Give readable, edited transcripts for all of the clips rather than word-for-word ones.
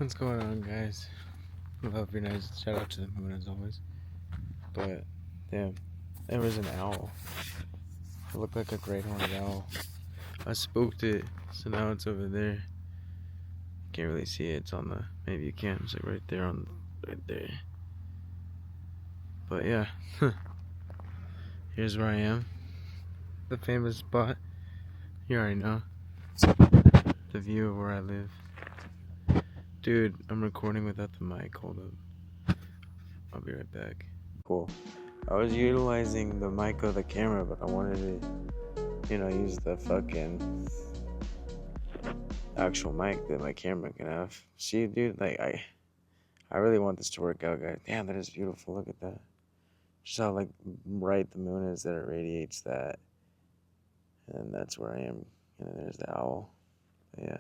What's going on, guys? Love your nice. Shout out to the moon as always. But damn, there was an owl. It looked like a great horned owl. I spooked it, so now it's over there. Can't really see it. It's on the. Maybe you can. It's like right there right there. But yeah, here's where I am. The famous spot. You already know. The view of where I live. Dude, I'm recording without the mic. Hold up. I'll be right back. Cool. I was utilizing the mic of the camera, but I wanted to, use the fucking actual mic that my camera can have. See, dude, like, I really want this to work out, guys. Damn, that is beautiful. Look at that. Just how, like, bright the moon is that it radiates that. And that's where I am. And there's the owl. But yeah.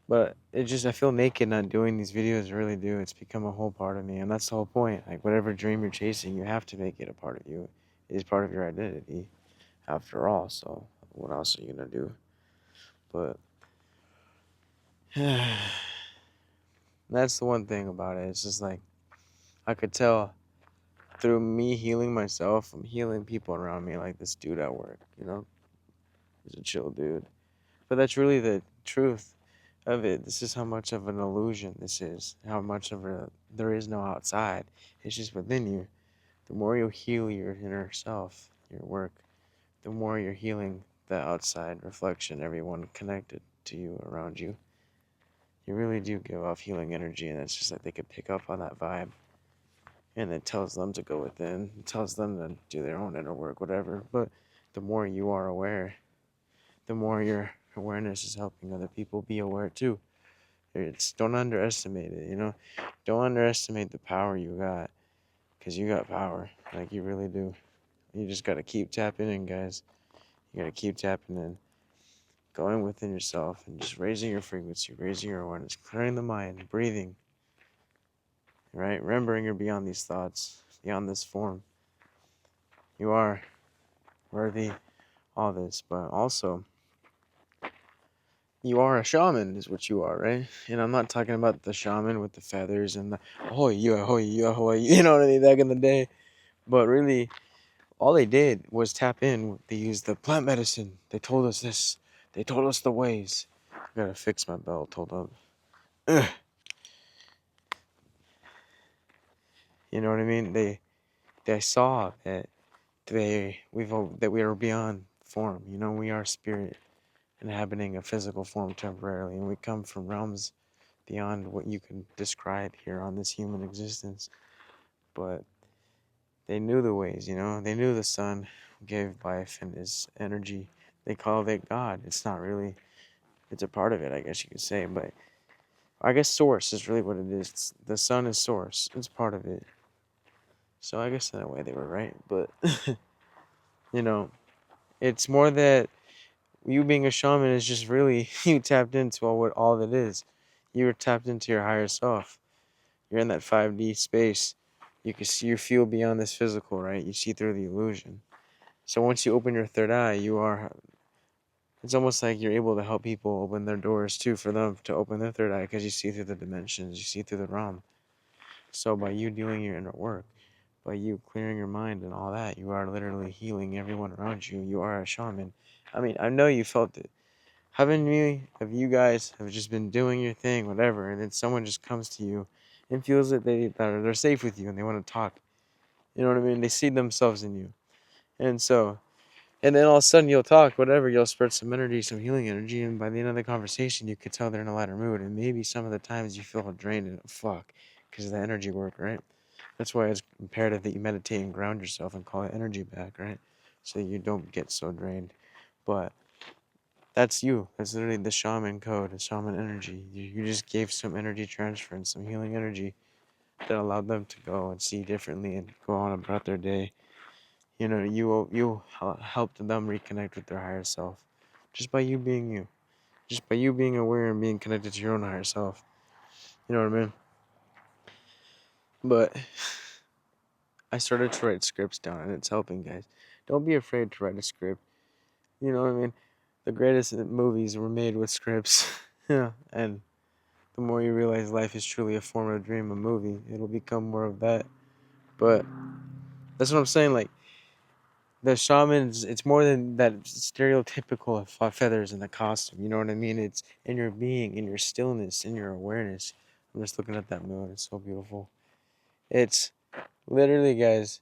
But it just, I feel naked not doing these videos. I really do. It's become a whole part of me. And that's the whole point. Like, whatever dream you're chasing, you have to make it a part of you. It is part of your identity, after all. So, what else are you going to do? But that's the one thing about it. It's just like, I could tell through me healing myself, I'm healing people around me, like this dude at work, He's a chill dude. But that's really the truth of it. This is how much of an illusion this is. How much of there is no outside. It's just within you. The more you heal your inner self, your work, the more you're healing the outside reflection, everyone connected to you, around you. You really do give off healing energy, and it's just like they could pick up on that vibe. And it tells them to go within. It tells them to do their own inner work, whatever. But the more you are aware, the more your awareness is helping other people be aware too. Don't underestimate it, Don't underestimate the power you got. Because you got power. Like, you really do. You just got to keep tapping in, guys. You got to keep tapping in. Going within yourself and just raising your frequency, raising your awareness, clearing the mind, breathing. Right? Remembering you're beyond these thoughts, beyond this form. You are worthy, all this. But also, you are a shaman, is what you are, right? And I'm not talking about the shaman with the feathers and the ahoy, you know what I mean, back in the day. But really, all they did was tap in. They used the plant medicine. They told us this. They told us the ways. I gotta fix my belt. Hold up. Ugh. You know what I mean? They saw that that we are beyond form. We are spirit inhabiting a physical form temporarily, and we come from realms beyond what you can describe here on this human existence. But they knew the ways, They knew the sun gave life and his energy. They called it God. It's not really. It's a part of it, I guess you could say. But I guess source is really what it is. The sun is source. It's part of it. So I guess in a way they were right. But, it's more that you being a shaman is just really, you tapped into all that is. You were tapped into your higher self. You're in that 5D space. You can see, you feel beyond this physical, right? You see through the illusion. So once you open your third eye, it's almost like you're able to help people open their doors too, for them to open their third eye, because you see through the dimensions, you see through the realm. So by you doing your inner work, by you clearing your mind and all that, you are literally healing everyone around you. You are a shaman. I mean, I know you felt it. Haven't many of you guys have just been doing your thing, whatever, and then someone just comes to you and feels that they're safe with you and they want to talk. You know what I mean? They see themselves in you. And then all of a sudden you'll talk, whatever, you'll spread some energy, some healing energy, and by the end of the conversation you could tell they're in a lighter mood. And maybe some of the times you feel drained and fuck, because of the energy work, right? That's why it's imperative that you meditate and ground yourself and call it energy back, right? So you don't get so drained. But that's you. That's literally the shaman code, the shaman energy. You just gave some energy transfer and some healing energy that allowed them to go and see differently and go on about their day. You helped them reconnect with their higher self, just by you being you, just by you being aware and being connected to your own higher self. You know what I mean? But I started to write scripts down, and it's helping, guys. Don't be afraid to write a script. You know what I mean? The greatest movies were made with scripts. Yeah, and The more you realize life is truly a form of dream, a movie, it'll become more of that. But that's what I'm saying. Like the shamans, it's more than that stereotypical feathers in the costume. You know what I mean? It's in your being, in your stillness, in your awareness. I'm just looking at that moon. It's so beautiful. It's literally, guys,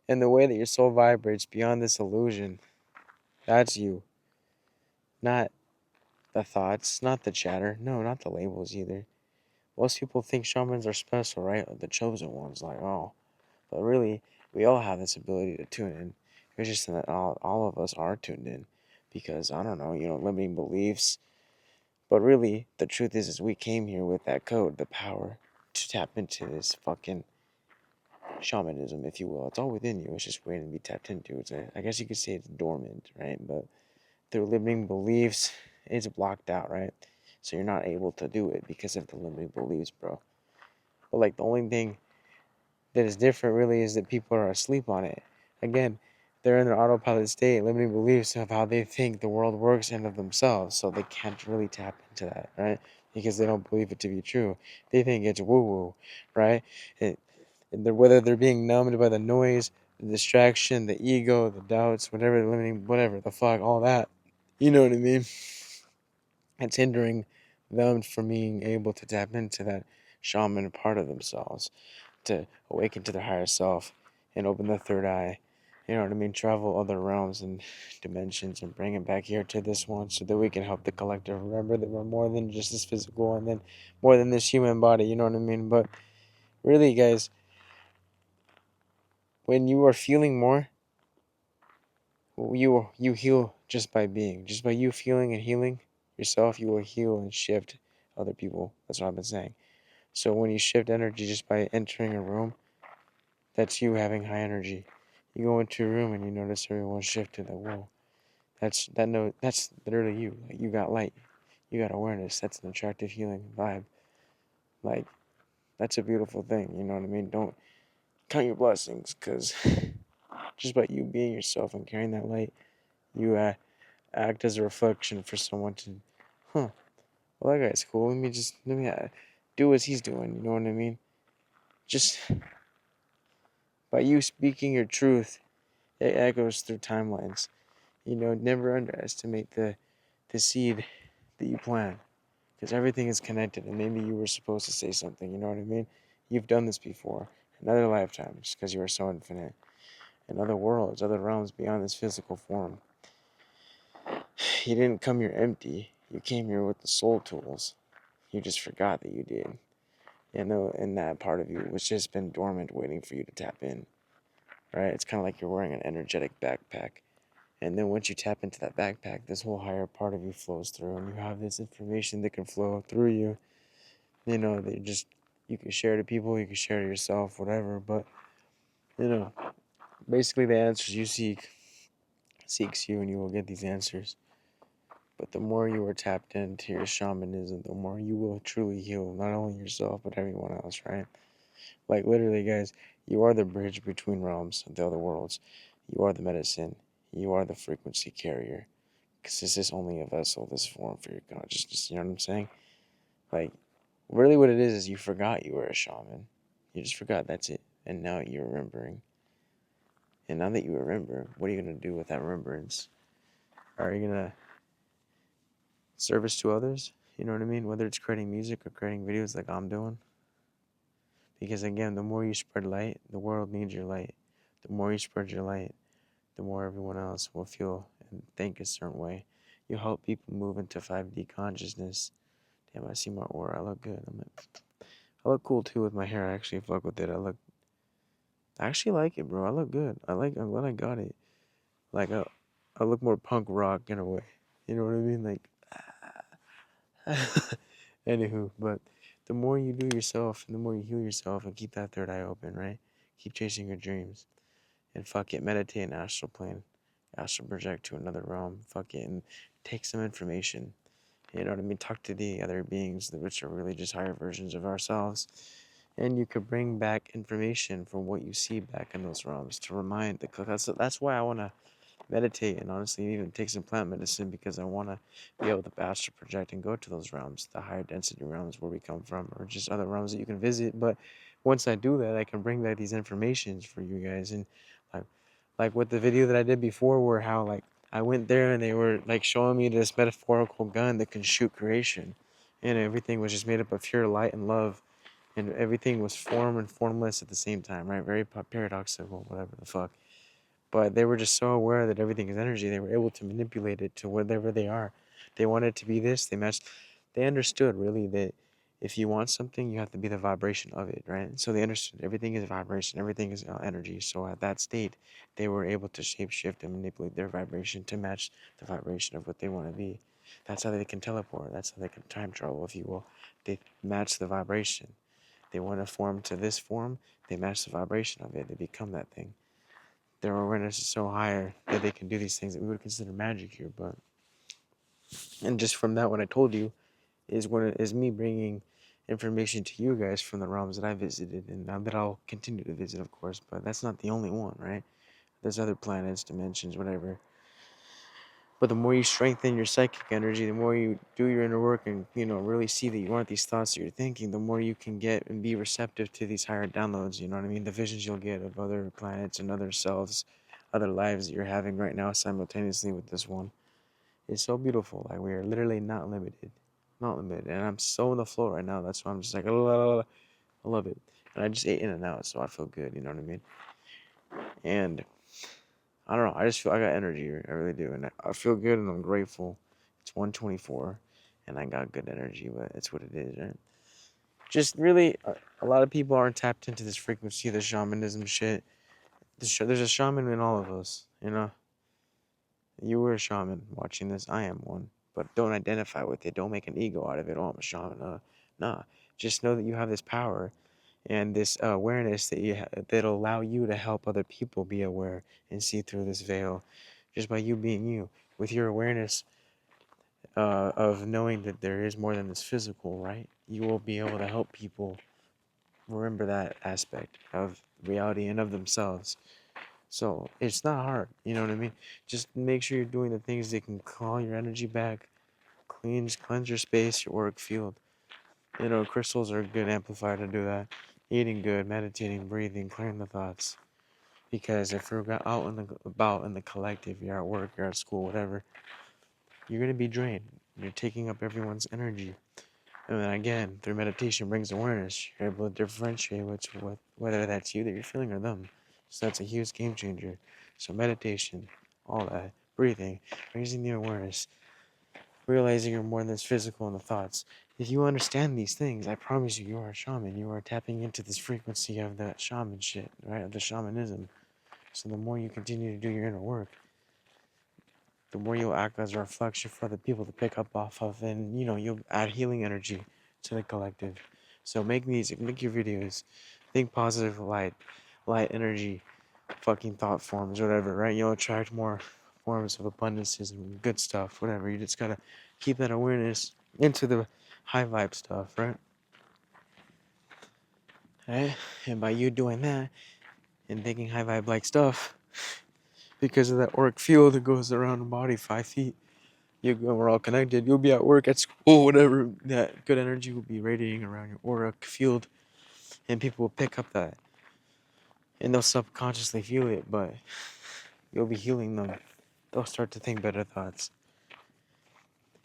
and the way that your soul vibrates beyond this illusion. That's you, not the thoughts, not the chatter. No, not the labels either. Most people think shamans are special, right? Or the chosen ones, like, oh. But really, we all have this ability to tune in. It's just that all of us are tuned in because, I don't know, limiting beliefs. But really, the truth is we came here with that code, the power to tap into this fucking shamanism, if you will. It's all within you. It's just waiting to be tapped into. I guess you could say it's dormant, right? But through limiting beliefs, it's blocked out, right? So you're not able to do it because of the limiting beliefs, bro. But like the only thing that is different really is that people are asleep on it. Again, they're in their autopilot state, limiting beliefs of how they think the world works and of themselves, so they can't really tap into that, right? Because they don't believe it to be true. They think it's woo-woo, right? It, whether they're being numbed by the noise, the distraction, the ego, the doubts, whatever, limiting, whatever, the fuck, all that. You know what I mean? It's hindering them from being able to tap into that shaman part of themselves, to awaken to their higher self and open the third eye. You know what I mean? Travel other realms and dimensions and bring it back here to this one so that we can help the collective remember that we're more than just this physical and then more than this human body. You know what I mean? But really, guys, when you are feeling more, you heal just by being. Just by you feeling and healing yourself, you will heal and shift other people. That's what I've been saying. So when you shift energy just by entering a room, that's you having high energy. You go into a room and you notice everyone shifted. Like, whoa, that's literally you. Like, you got light, you got awareness. That's an attractive, healing vibe. Like, that's a beautiful thing. You know what I mean? Don't count your blessings, cause just by you being yourself and carrying that light, you act as a reflection for someone to, huh? Well, that guy's cool. Let me do as he's doing. You know what I mean? Just by you speaking your truth, it echoes through timelines. Never underestimate the seed that you plant because everything is connected. And maybe you were supposed to say something. You know what I mean? You've done this before in other lifetimes because you are so infinite. In other worlds, other realms beyond this physical form. You didn't come here empty. You came here with the soul tools. You just forgot that you did. And that part of you was just been dormant waiting for you to tap in. Right? It's kind of like you're wearing an energetic backpack. And then once you tap into that backpack, this whole higher part of you flows through, and you have this information that can flow through you. You can share to people, you can share to yourself, whatever. But you know, basically, the answers you seeks you, and you will get these answers. But the more you are tapped into your shamanism, the more you will truly heal not only yourself but everyone else. Right? Like literally, guys, you are the bridge between realms, the other worlds. You are the medicine. You are the frequency carrier. Because this is only a vessel, this form for your consciousness. You know what I'm saying? Like, really what it is you forgot you were a shaman. You just forgot, that's it. And now you're remembering. And now that you remember, what are you going to do with that remembrance? Are you going to service to others? You know what I mean? Whether it's creating music or creating videos like I'm doing. Because again, the more you spread light, the world needs your light. The more you spread your light, the more everyone else will feel and think a certain way. You help people move into 5D consciousness. Damn, I see my aura. I look good. I look cool too with my hair. I actually fuck with it. I actually like it, bro. I look good. I'm glad I got it. Like, I look more punk rock in a way. You know what I mean? Like, anywho, but the more you do yourself and the more you heal yourself and keep that third eye open, right? Keep chasing your dreams and fuck it. Meditate in astral plane, astral project to another realm. Fuck it and take some information. You know what I mean? Talk to the other beings, which are really just higher versions of ourselves. And you could bring back information from what you see back in those realms to remind the that's why I want to meditate, and honestly even take some plant medicine because I want to be able to astral project and go to those realms, the higher density realms where we come from, or just other realms that you can visit. But once I do that, I can bring back these informations for you guys. And like like with the video that I did before, where how like I went there and they were like showing me this metaphorical gun that can shoot creation, and everything was just made up of pure light and love, and everything was form and formless at the same time, right? Very paradoxical, whatever the fuck. But they were just so aware that everything is energy, they were able to manipulate it to whatever they are. They wanted it to be this, they matched. They understood really that if you want something, you have to be the vibration of it, right? So they understood everything is vibration, everything is energy. So at that state, they were able to shape shift and manipulate their vibration to match the vibration of what they want to be. That's how they can teleport. That's how they can time travel, if you will. They match the vibration. They want to form to this form, they match the vibration of it, they become that thing. Their awareness is so higher that they can do these things that we would consider magic here. But and just from that, what I told you is what it is me bringing information to you guys from the realms that I visited, and now that I'll continue to visit, of course. But that's not the only one, right? There's other planets, dimensions, whatever. But the more you strengthen your psychic energy, the more you do your inner work and, really see that you aren't these thoughts that you're thinking, the more you can get and be receptive to these higher downloads, you know what I mean? The visions you'll get of other planets and other selves, other lives that you're having right now simultaneously with this one. It's so beautiful. Like, we are literally not limited. Not limited. And I'm so on the floor right now. That's why I'm just like, "Oh, I love it." And I just ate in and out, so I feel good, you know what I mean? And I don't know. I just feel I got energy. I really do, and I feel good, and I'm grateful. It's 1:24, and I got good energy, but it's what it is, right? Just really, a lot of people aren't tapped into this frequency, the shamanism shit. There's a shaman in all of us, you know. You were a shaman watching this. I am one, but don't identify with it. Don't make an ego out of it. Oh, I'm a shaman. Nah. Just know that you have this power and this awareness that'll allow you to help other people be aware and see through this veil, just by you being you, with your awareness of knowing that there is more than this physical. Right? You will be able to help people remember that aspect of reality and of themselves. So it's not hard. You know what I mean? Just make sure you're doing the things that can call your energy back, cleanse your space, your auric field. Crystals are a good amplifier to do that. Eating good, meditating, breathing, clearing the thoughts. Because if you're out in the collective, you're at work, you're at school, whatever, you're gonna be drained. You're taking up everyone's energy. And then again, through meditation brings awareness. You're able to differentiate whether that's you that you're feeling or them. So that's a huge game changer. So meditation, all that, breathing, raising the awareness, realizing you're more than this physical and the thoughts. If you understand these things, I promise you, you are a shaman. You are tapping into this frequency of that shaman shit, right? Of the shamanism. So the more you continue to do your inner work, the more you'll act as a reflection for other people to pick up off of, and you'll add healing energy to the collective. So make music, make your videos, think positive, light energy, fucking thought forms, whatever, right? You'll attract more forms of abundances and good stuff, whatever. You just gotta keep that awareness into the high vibe stuff, right? Right? And by you doing that and thinking high vibe like stuff, because of that auric field that goes around the body 5 feet, we're all connected. You'll be at work, at school, whatever. That good energy will be radiating around your auric field, and people will pick up that, and they'll subconsciously feel it. But you'll be healing them. They'll start to think better thoughts,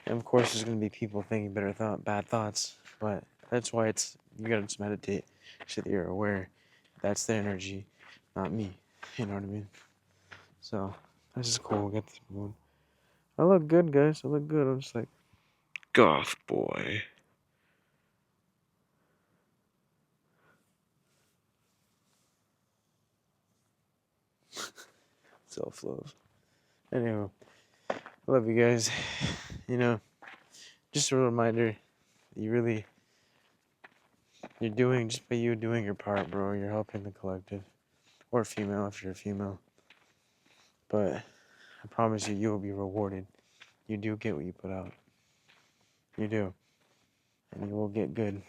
and of course, there's gonna be people thinking bad thoughts. But that's why you gotta just meditate, so that you're aware. That's the energy, not me. You know what I mean? So this is cool. Get this one. I look good, guys. I look good. I'm just like goth boy. Self love. Anyway, I love you guys. Just a reminder, you really, just by you doing your part, bro, you're helping the collective. Or female, if you're a female. But I promise you, you will be rewarded. You do get what you put out. You do. And you will get good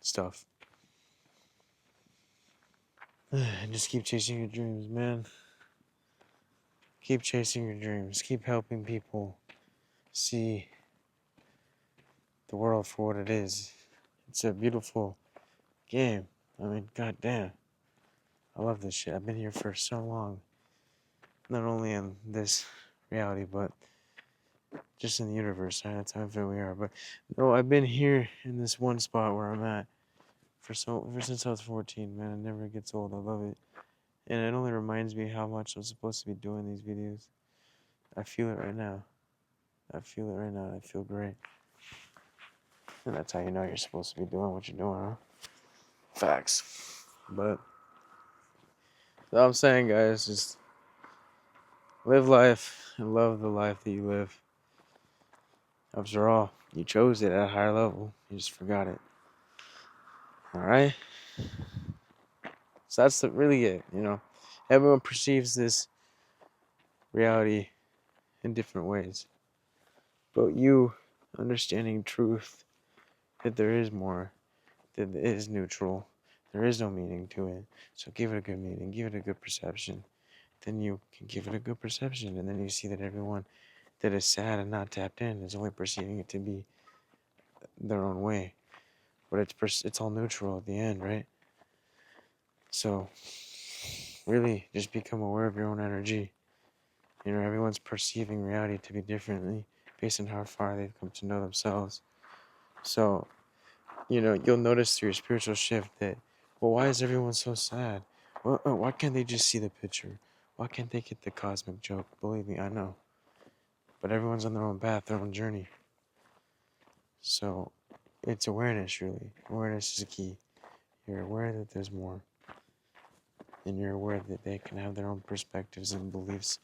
stuff. And just keep chasing your dreams, man. Keep chasing your dreams. Keep helping people see the world for what it is. It's a beautiful game. I mean, goddamn. I love this shit. I've been here for so long. Not only in this reality, but just in the universe. Right? That's how infinite we are. But no, I've been here in this one spot where I'm at ever since I was 14. Man, it never gets old. I love it. And it only reminds me how much I'm supposed to be doing these videos. I feel it right now. I feel it right now. I feel great. And that's how you know you're supposed to be doing what you're doing, huh? Facts. But all I'm saying, guys, just live life and love the life that you live. After all, you chose it at a higher level. You just forgot it. Alright? So that's really it, you know. Everyone perceives this reality in different ways. But you understanding truth, that there is more, that it is neutral, there is no meaning to it. So give it a good meaning, give it a good perception. Then you can give it a good perception, and then you see that everyone that is sad and not tapped in is only perceiving it to be their own way. But it's all neutral at the end, right? So really just become aware of your own energy. You know, everyone's perceiving reality to be differently based on how far they've come to know themselves. So, you know, you'll notice through your spiritual shift that, well, why is everyone so sad? Well, why can't they just see the picture? Why can't they get the cosmic joke? Believe me, I know. But everyone's on their own path, their own journey. So, it's awareness, really. Awareness is key. You're aware that there's more. And you're aware that they can have their own perspectives and beliefs,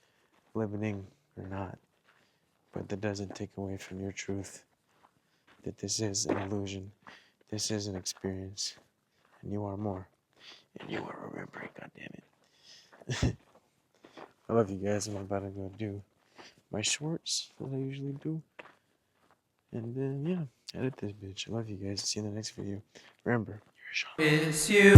limiting or not. But that doesn't take away from your truth that this is an illusion. This is an experience. And you are more. And you are remembering, goddammit. I love you guys. I'm about to go do my shorts that I usually do. And then, yeah, edit this bitch. I love you guys. See you in the next video. Remember, you're a shaman. It's you.